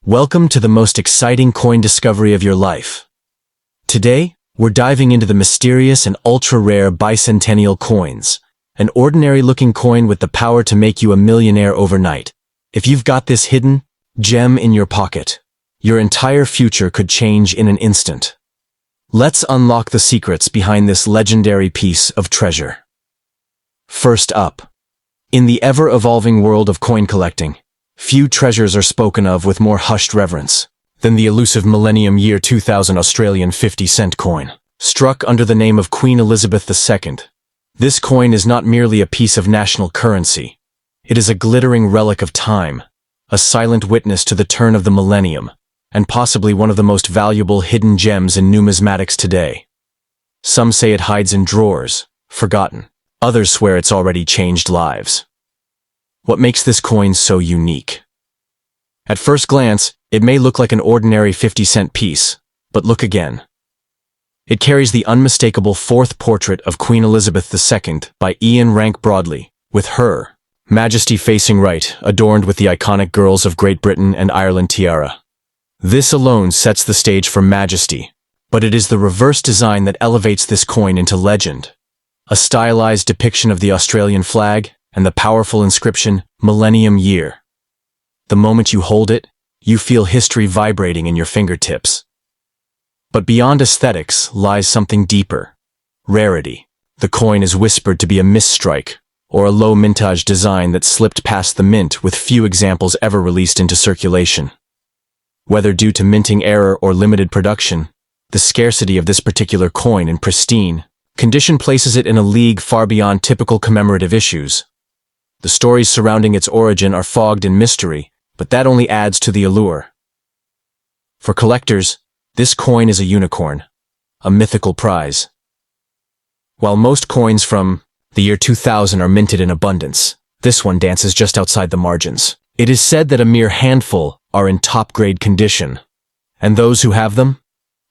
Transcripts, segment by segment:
Welcome to the most exciting coin discovery of your life. Today, we're diving into the mysterious and ultra-rare bicentennial coins, an ordinary-looking coin with the power to make you a millionaire overnight. If you've got this hidden gem in your pocket, your entire future could change in an instant. Let's unlock the secrets behind this legendary piece of treasure. First up, in the ever-evolving world of coin collecting, few treasures are spoken of with more hushed reverence than the elusive Millennium Year 2000 Australian 50-cent coin. Struck under the name of Queen Elizabeth II, this coin is not merely a piece of national currency. It is a glittering relic of time, a silent witness to the turn of the millennium, and possibly one of the most valuable hidden gems in numismatics today. Some say it hides in drawers, forgotten. Others swear it's already changed lives. What makes this coin so unique? At first glance, it may look like an ordinary 50-cent piece, but look again. It carries the unmistakable fourth portrait of Queen Elizabeth II by Ian Rank Broadley, with Her Majesty facing right, adorned with the iconic Girls of Great Britain and Ireland tiara. This alone sets the stage for majesty, but it is the reverse design that elevates this coin into legend. A stylized depiction of the Australian flag and the powerful inscription, Millennium Year. The moment you hold it, you feel history vibrating in your fingertips. But beyond aesthetics lies something deeper. Rarity. The coin is whispered to be a misstrike, or a low mintage design that slipped past the mint with few examples ever released into circulation. Whether due to minting error or limited production, the scarcity of this particular coin in pristine condition places it in a league far beyond typical commemorative issues. The stories surrounding its origin are fogged in mystery, but that only adds to the allure. For collectors, this coin is a unicorn, a mythical prize. While most coins from the year 2000 are minted in abundance, this one dances just outside the margins. It is said that a mere handful are in top-grade condition. And those who have them?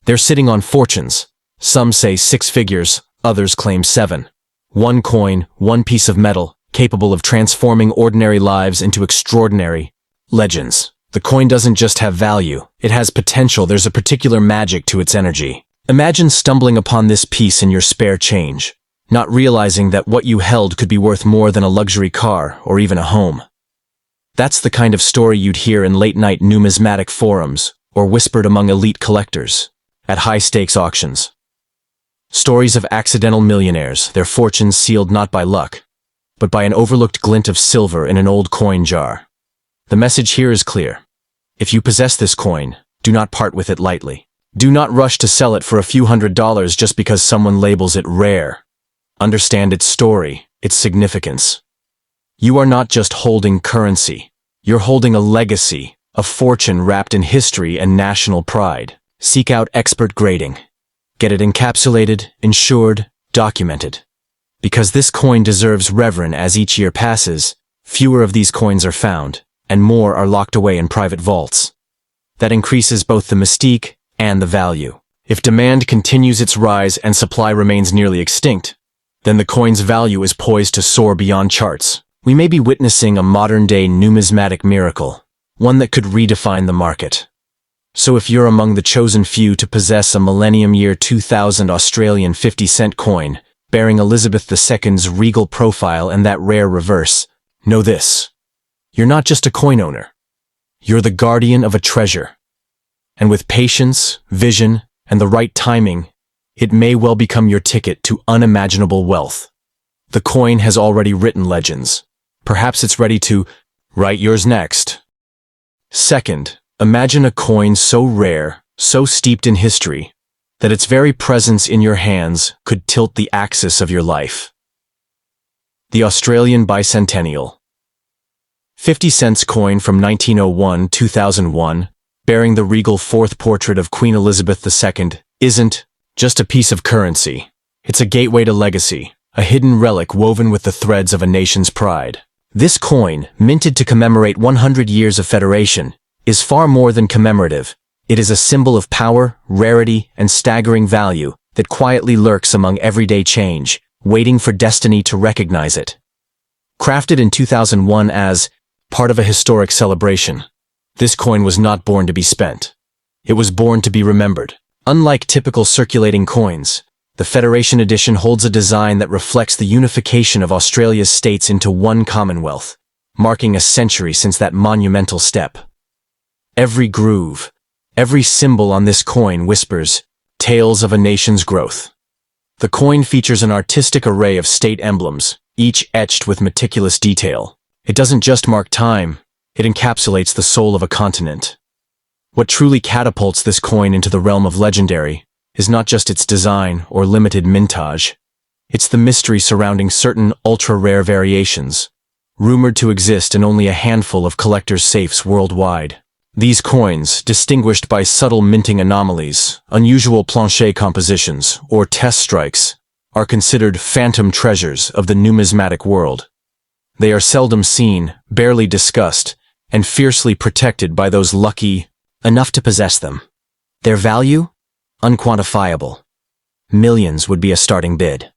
They're sitting on fortunes. Some say 6 figures, others claim 7. One coin, one piece of metal, capable of transforming ordinary lives into extraordinary legends. The coin doesn't just have value, it has potential. There's a particular magic to its energy. Imagine stumbling upon this piece in your spare change, not realizing that what you held could be worth more than a luxury car or even a home. That's the kind of story you'd hear in late-night numismatic forums or whispered among elite collectors at high-stakes auctions. Stories of accidental millionaires, their fortunes sealed not by luck, but by an overlooked glint of silver in an old coin jar. The message here is clear. If you possess this coin, do not part with it lightly. Do not rush to sell it for a few $100s just because someone labels it rare. Understand its story, its significance. You are not just holding currency. You're holding a legacy, a fortune wrapped in history and national pride. Seek out expert grading. Get it encapsulated, insured, documented. Because this coin deserves reverence. As each year passes, fewer of these coins are found, and more are locked away in private vaults. That increases both the mystique and the value. If demand continues its rise and supply remains nearly extinct, then the coin's value is poised to soar beyond charts. We may be witnessing a modern-day numismatic miracle, one that could redefine the market. So if you're among the chosen few to possess a Millennium Year 2000 Australian 50-cent coin, bearing Elizabeth II's regal profile and that rare reverse, know this. You're not just a coin owner. You're the guardian of a treasure. And with patience, vision, and the right timing, it may well become your ticket to unimaginable wealth. The coin has already written legends. Perhaps it's ready to write yours next. Second, imagine a coin so rare, so steeped in history, that its very presence in your hands could tilt the axis of your life. The Australian Bicentennial. 50 cents coin from 1901-2001, bearing the regal fourth portrait of Queen Elizabeth II, isn't just a piece of currency. It's a gateway to legacy, a hidden relic woven with the threads of a nation's pride. This coin, minted to commemorate 100 years of federation, is far more than commemorative. It is a symbol of power, rarity, and staggering value that quietly lurks among everyday change, waiting for destiny to recognize it. Crafted in 2001 as part of a historic celebration, This coin was not born to be spent. It was born to be remembered. Unlike typical circulating coins, the Federation Edition holds a design that reflects the unification of Australia's states into one Commonwealth, marking a century since that monumental step. Every groove, every symbol on this coin whispers tales of a nation's growth. The coin features an artistic array of state emblems, each etched with meticulous detail. It doesn't just mark time, it encapsulates the soul of a continent. What truly catapults this coin into the realm of legendary is not just its design or limited mintage. It's the mystery surrounding certain ultra-rare variations, rumored to exist in only a handful of collectors' safes worldwide. These coins, distinguished by subtle minting anomalies, unusual plancher compositions, or test strikes, are considered phantom treasures of the numismatic world. They are seldom seen, barely discussed, and fiercely protected by those lucky enough to possess them. Their value? Unquantifiable. Millions would be a starting bid.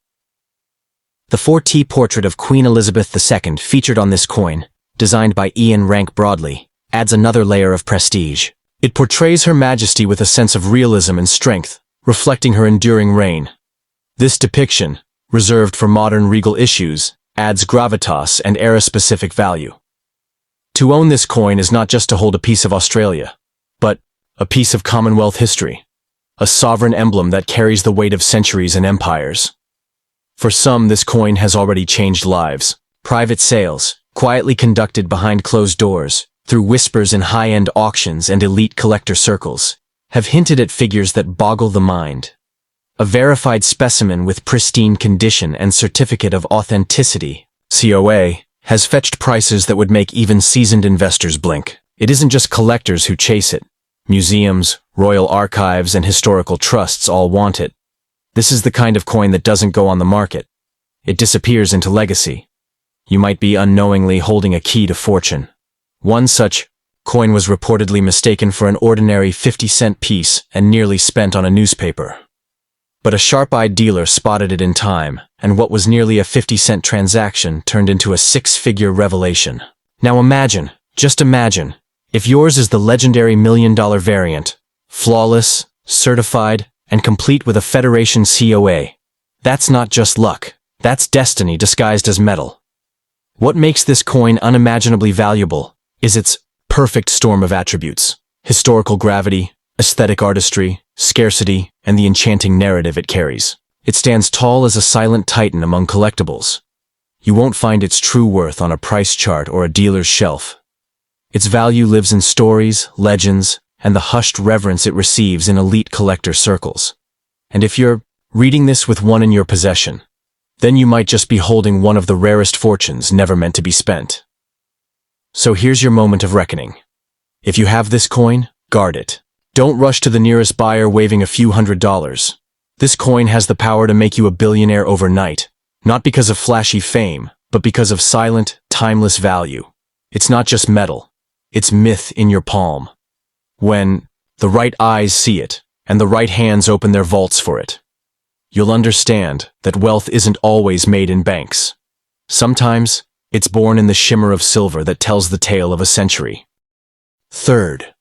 The 4T portrait of Queen Elizabeth II featured on this coin, designed by Ian Rank Broadley, adds another layer of prestige. It portrays Her Majesty with a sense of realism and strength, reflecting her enduring reign. This depiction, reserved for modern regal issues, adds gravitas and era-specific value. To own this coin is not just to hold a piece of Australia, but a piece of Commonwealth history, a sovereign emblem that carries the weight of centuries and empires. For some, this coin has already changed lives. Private sales, quietly conducted behind closed doors, through whispers in high-end auctions and elite collector circles, have hinted at figures that boggle the mind. A verified specimen with pristine condition and certificate of authenticity, COA, has fetched prices that would make even seasoned investors blink. It isn't just collectors who chase it. Museums, royal archives, and historical trusts all want it. This is the kind of coin that doesn't go on the market. It disappears into legacy. You might be unknowingly holding a key to fortune. One such coin was reportedly mistaken for an ordinary 50-cent piece and nearly spent on a newspaper. But a sharp-eyed dealer spotted it in time, and what was nearly a 50-cent transaction turned into a six-figure revelation. Now imagine, just imagine, if yours is the legendary million-dollar variant, flawless, certified, and complete with a Federation COA. That's not just luck. That's destiny disguised as metal. What makes this coin unimaginably valuable is its perfect storm of attributes: historical gravity, aesthetic artistry, scarcity, and the enchanting narrative it carries. It stands tall as a silent titan among collectibles. You won't find its true worth on a price chart or a dealer's shelf. Its value lives in stories, legends, and the hushed reverence it receives in elite collector circles. And if you're reading this with one in your possession, then you might just be holding one of the rarest fortunes never meant to be spent. So here's your moment of reckoning. If you have this coin, guard it. Don't rush to the nearest buyer waving a few $100s. This coin has the power to make you a billionaire overnight, not because of flashy fame, but because of silent, timeless value. It's not just metal. It's myth in your palm. When the right eyes see it, and the right hands open their vaults for it, you'll understand that wealth isn't always made in banks. Sometimes, it's born in the shimmer of silver that tells the tale of a century. Third,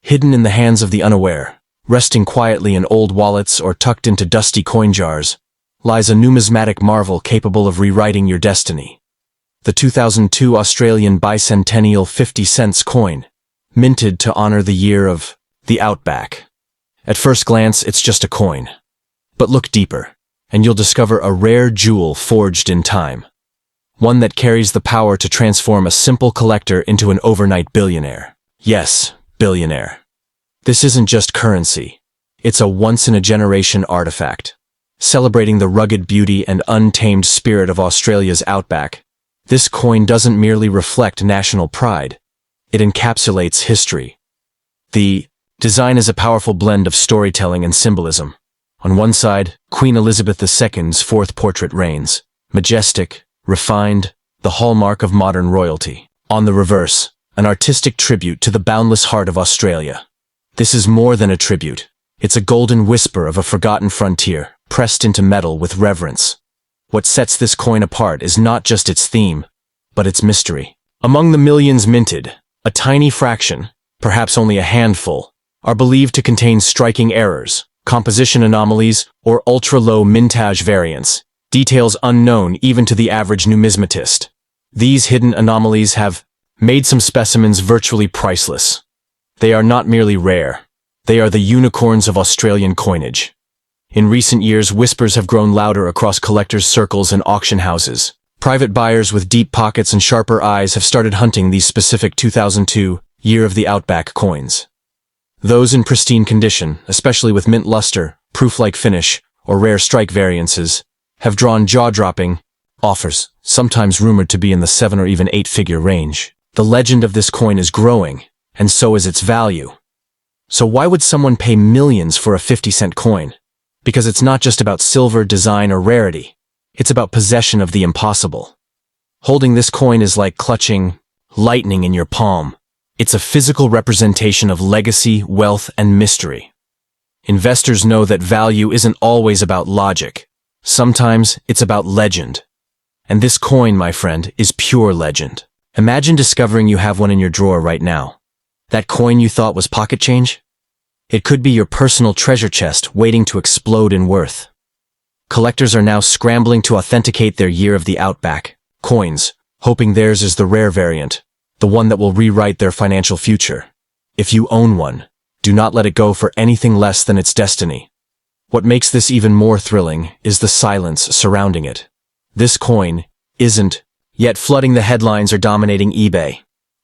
hidden in the hands of the unaware, resting quietly in old wallets or tucked into dusty coin jars, lies a numismatic marvel capable of rewriting your destiny. The 2002 Australian bicentennial 50-cents coin, minted to honor the year of the Outback. At first glance, it's just a coin. But look deeper, and you'll discover a rare jewel forged in time. One that carries the power to transform a simple collector into an overnight billionaire. Yes, billionaire. This isn't just currency. It's a once-in-a-generation artifact. Celebrating the rugged beauty and untamed spirit of Australia's Outback, this coin doesn't merely reflect national pride. It encapsulates history. The design is a powerful blend of storytelling and symbolism. On one side, Queen Elizabeth II's fourth portrait reigns, majestic, refined, the hallmark of modern royalty. On the reverse, an artistic tribute to the boundless heart of Australia. This is more than a tribute. It's a golden whisper of a forgotten frontier, pressed into metal with reverence. What sets this coin apart is not just its theme, but its mystery. Among the millions minted, a tiny fraction, perhaps only a handful, are believed to contain striking errors, composition anomalies, or ultra-low mintage variants, details unknown even to the average numismatist. These hidden anomalies have made some specimens virtually priceless. They are not merely rare. They are the unicorns of Australian coinage. In recent years, whispers have grown louder across collectors' circles and auction houses. Private buyers with deep pockets and sharper eyes have started hunting these specific 2002 Year of the Outback coins. Those in pristine condition, especially with mint luster, proof-like finish, or rare strike variances, have drawn jaw-dropping offers, sometimes rumored to be in the 7 or even 8-figure range. The legend of this coin is growing, and so is its value. So why would someone pay millions for a 50-cent coin? Because it's not just about silver, design, or rarity. It's about possession of the impossible. Holding this coin is like clutching lightning in your palm. It's a physical representation of legacy, wealth, and mystery. Investors know that value isn't always about logic. Sometimes it's about legend. And this coin, my friend, is pure legend. Imagine discovering you have one in your drawer right now. That coin you thought was pocket change? It could be your personal treasure chest waiting to explode in worth. Collectors are now scrambling to authenticate their Year of the Outback coins, hoping theirs is the rare variant, the one that will rewrite their financial future. If you own one, do not let it go for anything less than its destiny. What makes this even more thrilling is the silence surrounding it. This coin isn't yet flooding the headlines or dominating eBay.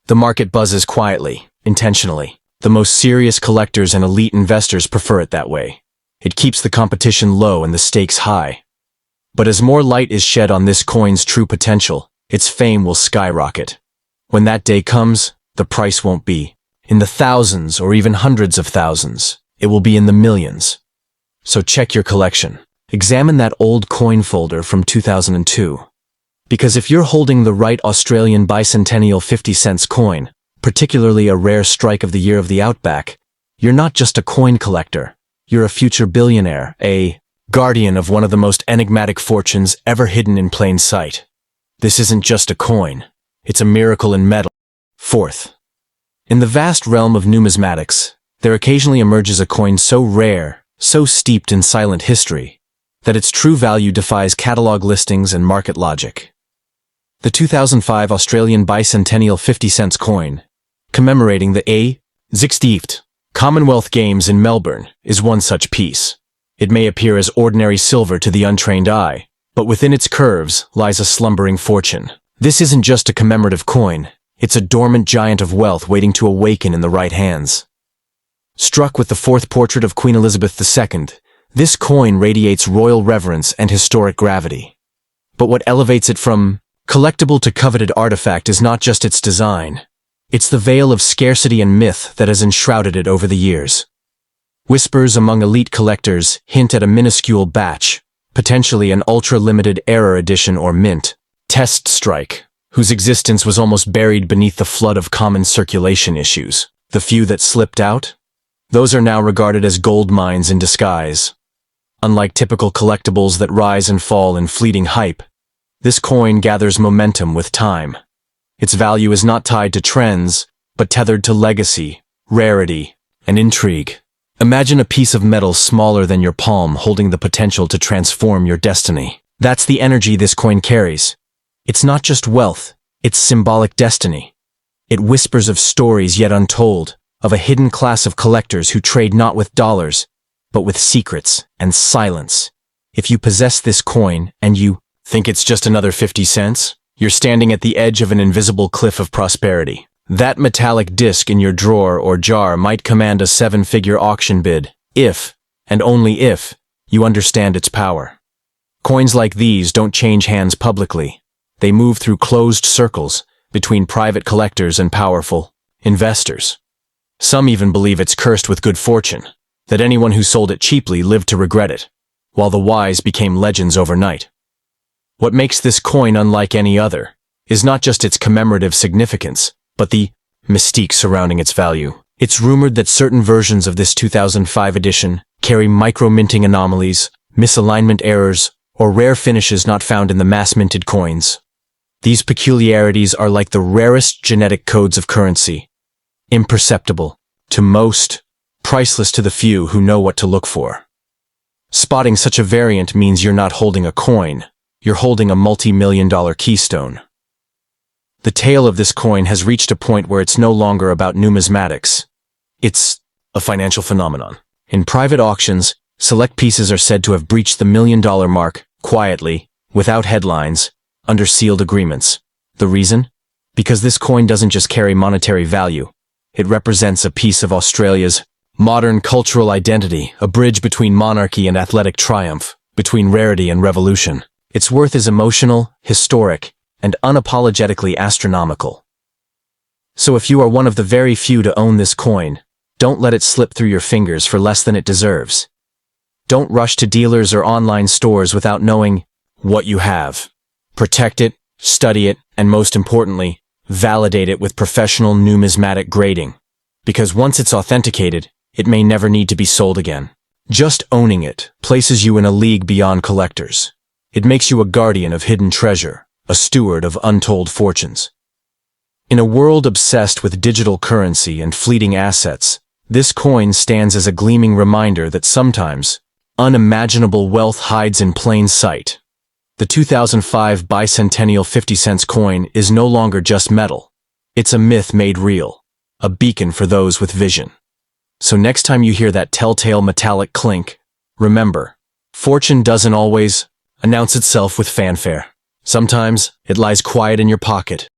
The market buzzes quietly, intentionally. The most serious collectors and elite investors prefer it that way. It keeps the competition low and the stakes high. But as more light is shed on this coin's true potential, its fame will skyrocket. When that day comes, the price won't be in the thousands or even hundreds of thousands. It will be in the millions. So check your collection. Examine that old coin folder from 2002. Because if you're holding the right Australian bicentennial 50 cents coin, particularly a rare strike of the Year of the Outback, you're not just a coin collector. You're a future billionaire, a guardian of one of the most enigmatic fortunes ever hidden in plain sight. This isn't just a coin. It's a miracle in metal. Fourth, in the vast realm of numismatics, there occasionally emerges a coin so rare, so steeped in silent history, that its true value defies catalog listings and market logic. The 2005 Australian bicentennial 50 cents coin, commemorating the 60th Commonwealth Games in Melbourne, is one such piece. It may appear as ordinary silver to the untrained eye, but within its curves lies a slumbering fortune. This isn't just a commemorative coin, it's a dormant giant of wealth waiting to awaken in the right hands. Struck with the fourth portrait of Queen Elizabeth II, this coin radiates royal reverence and historic gravity. But what elevates it from collectible to coveted artifact is not just its design. It's the veil of scarcity and myth that has enshrouded it over the years. Whispers among elite collectors hint at a minuscule batch, potentially an ultra-limited error edition or mint, test strike, whose existence was almost buried beneath the flood of common circulation issues. The few that slipped out? Those are now regarded as gold mines in disguise. Unlike typical collectibles that rise and fall in fleeting hype, this coin gathers momentum with time. Its value is not tied to trends, but tethered to legacy, rarity, and intrigue. Imagine a piece of metal smaller than your palm holding the potential to transform your destiny. That's the energy this coin carries. It's not just wealth, it's symbolic destiny. It whispers of stories yet untold, of a hidden class of collectors who trade not with dollars, but with secrets and silence. If you possess this coin and you think it's just another 50 cents, you're standing at the edge of an invisible cliff of prosperity. That metallic disc in your drawer or jar might command a 7-figure auction bid, if, and only if, you understand its power. Coins like these don't change hands publicly. They move through closed circles between private collectors and powerful investors. Some even believe it's cursed with good fortune, that anyone who sold it cheaply lived to regret it, while the wise became legends overnight. What makes this coin unlike any other is not just its commemorative significance, but the mystique surrounding its value. It's rumored that certain versions of this 2005 edition carry micro-minting anomalies, misalignment errors, or rare finishes not found in the mass-minted coins. These peculiarities are like the rarest genetic codes of currency, imperceptible to most, priceless to the few who know what to look for. Spotting such a variant means you're not holding a coin, you're holding a multi-million-dollar keystone. The tale of this coin has reached a point where it's no longer about numismatics. It's a financial phenomenon. In private auctions, select pieces are said to have breached the $1 million mark, quietly, without headlines, under sealed agreements. The reason? Because this coin doesn't just carry monetary value. It represents a piece of Australia's modern cultural identity, a bridge between monarchy and athletic triumph, between rarity and revolution. Its worth is emotional, historic, and unapologetically astronomical. So if you are one of the very few to own this coin, don't let it slip through your fingers for less than it deserves. Don't rush to dealers or online stores without knowing what you have. Protect it, study it, and most importantly, validate it with professional numismatic grading. Because once it's authenticated, it may never need to be sold again. Just owning it places you in a league beyond collectors. It makes you a guardian of hidden treasure, a steward of untold fortunes. In a world obsessed with digital currency and fleeting assets, this coin stands as a gleaming reminder that sometimes unimaginable wealth hides in plain sight. The 2005 bicentennial 50-cent coin is no longer just metal. It's a myth made real, a beacon for those with vision. So next time you hear that telltale metallic clink, remember, fortune doesn't always announce itself with fanfare. Sometimes it lies quiet in your pocket,